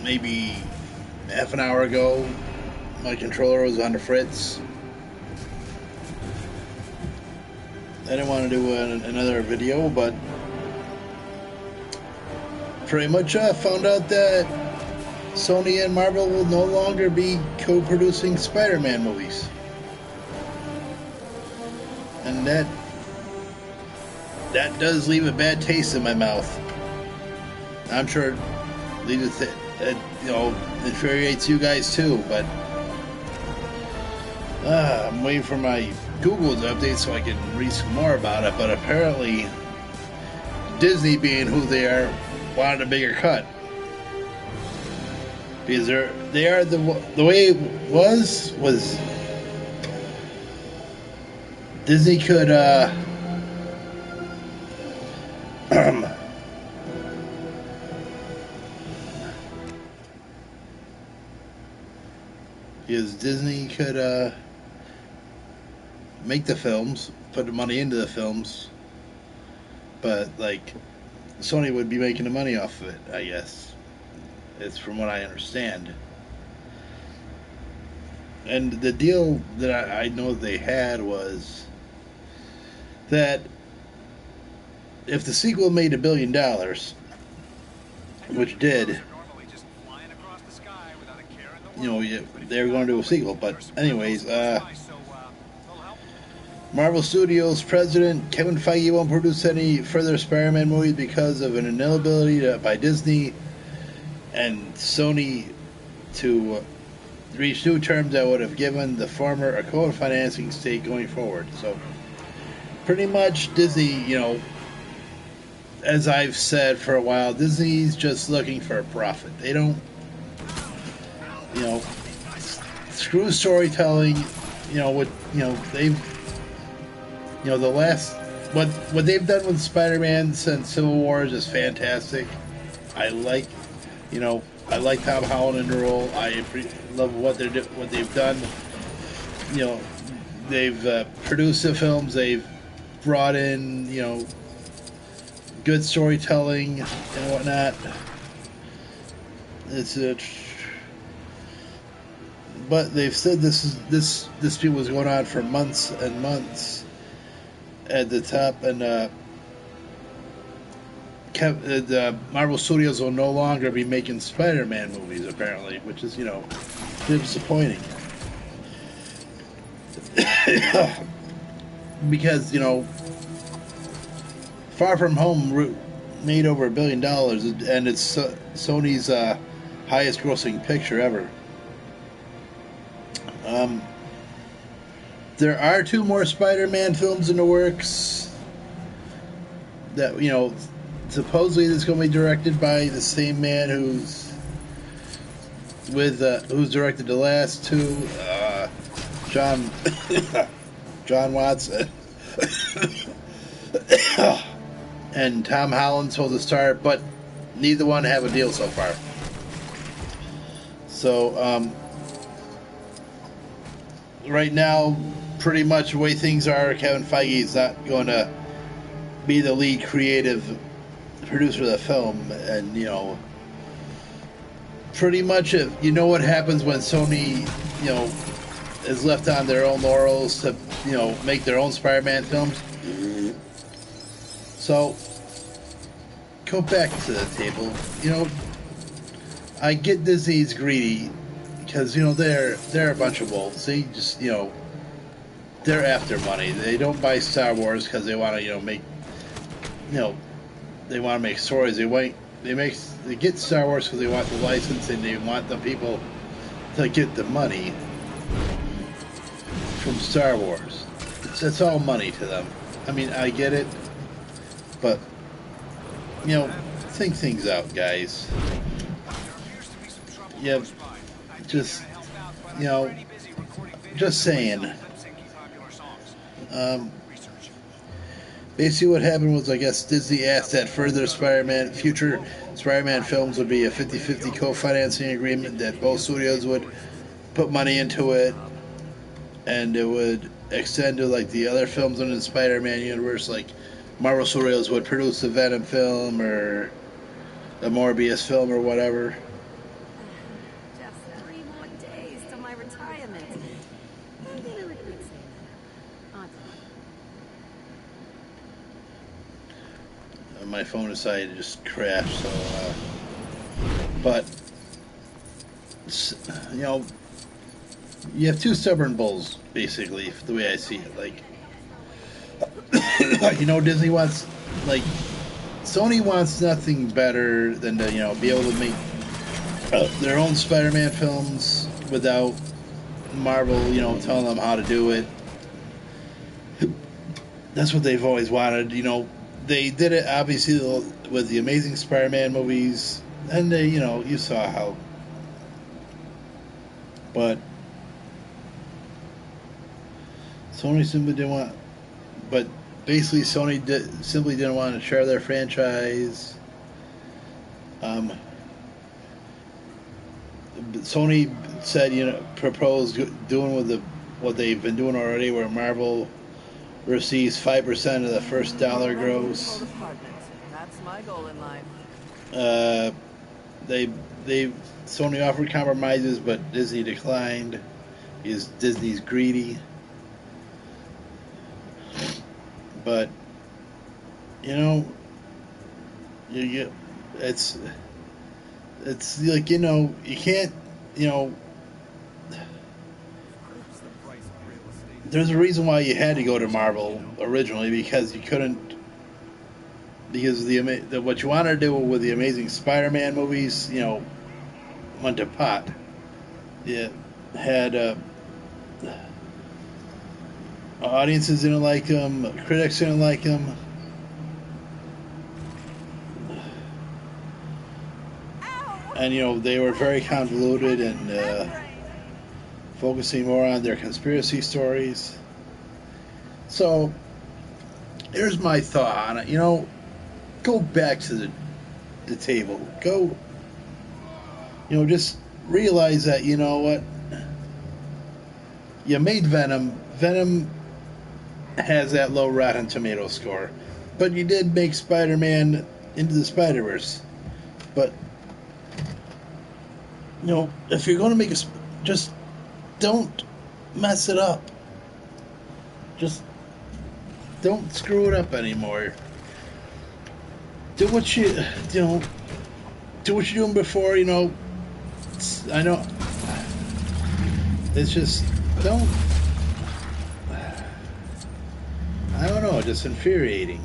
maybe half an hour ago. My controller was on the fritz. I didn't want to do another video, but pretty much found out that Sony and Marvel will no longer be co-producing Spider-Man movies. And that does leave a bad taste in my mouth. I'm sure it infuriates you guys too, but I'm waiting for my Google to update so I can read some more about it. But apparently, Disney, being who they are, wanted a bigger cut because they are the way it was Disney could because Disney could make the films, put the money into the films, but like Sony would be making the money off of it, I guess. It's from what I understand. And the deal that I know they had was that if the sequel made $1 billion, which did, they were going to do a sequel. But anyways, Marvel Studios president Kevin Feige won't produce any further Spider-Man movies because of an inability by Disney and Sony to reach new terms that would have given the former a co-financing stake going forward. So pretty much Disney, as I've said for a while, Disney's just looking for a profit. They don't, screw storytelling. The last what they've done with Spider-Man since Civil War is just fantastic. I like Tom Holland in the role. I love what they've done. They've produced the films. They've brought in good storytelling and whatnot. But they've said this dispute was going on for months and months at the top, and the Marvel Studios will no longer be making Spider-Man movies, apparently, which is, disappointing. Because, Far From Home made over $1 billion, and it's Sony's highest grossing picture ever. There are 2 more Spider-Man films in the works that, supposedly this is going to be directed by the same man who's directed the last 2, John Watson and Tom Holland supposed to start, but neither one have a deal so far. So right now, pretty much the way things are, Kevin Feige is not going to be the lead creative producer of the film, and pretty much what happens when Sony is left on their own laurels to make their own Spider-Man films. So go back to the table. I get Disney's greedy because they're a bunch of wolves. They just they're after money. They don't buy Star Wars because they want to make they want to make stories. They get Star Wars because they want the license and they want the people to get the money from Star Wars. It's all money to them. I mean, I get it, but think things out, guys. Yeah, just saying. Basically what happened was, I guess, Disney asked that future Spider-Man films would be a 50-50 co-financing agreement, that both studios would put money into it, and it would extend to like the other films in the Spider-Man universe, like Marvel Studios would produce the Venom film or the Morbius film or whatever. My phone decided to just crash. So, but you know, you have two stubborn bulls, basically, the way I see it. Like, you know, Disney wants, like, Sony wants nothing better than to, you know, be able to make their own Spider-Man films without Marvel, you know, telling them how to do it. That's what they've always wanted. You know, they did it obviously with the Amazing Spider-Man movies, and they, you know, you saw how. But Sony simply didn't want. But basically, Sony simply didn't want to share their franchise. Sony said, you know, proposed doing with what they've been doing already, where Marvel receives 5% of the first dollar gross. That's my goal in life. They Sony offered compromises, but Disney declined because Disney's greedy. But you know, it's like, you know, you can't, you know. There's a reason why you had to go to Marvel originally, because you couldn't, because what you wanted to do with the Amazing Spider-Man movies, you know, went to pot. It had audiences didn't like them, critics didn't like them. And, you know, they were very convoluted and focusing more on their conspiracy stories. So, here's my thought on it. You know, go back to the table. Go, you know, just realize that, you know what? You made Venom. Venom has that low Rotten Tomato score. But you did make Spider-Man Into the Spider-Verse. But, you know, if you're going to make just don't mess it up. Just don't screw it up anymore. Do what you know. Do what you're doing before. You know. I know. It's just don't. I don't know. Just infuriating.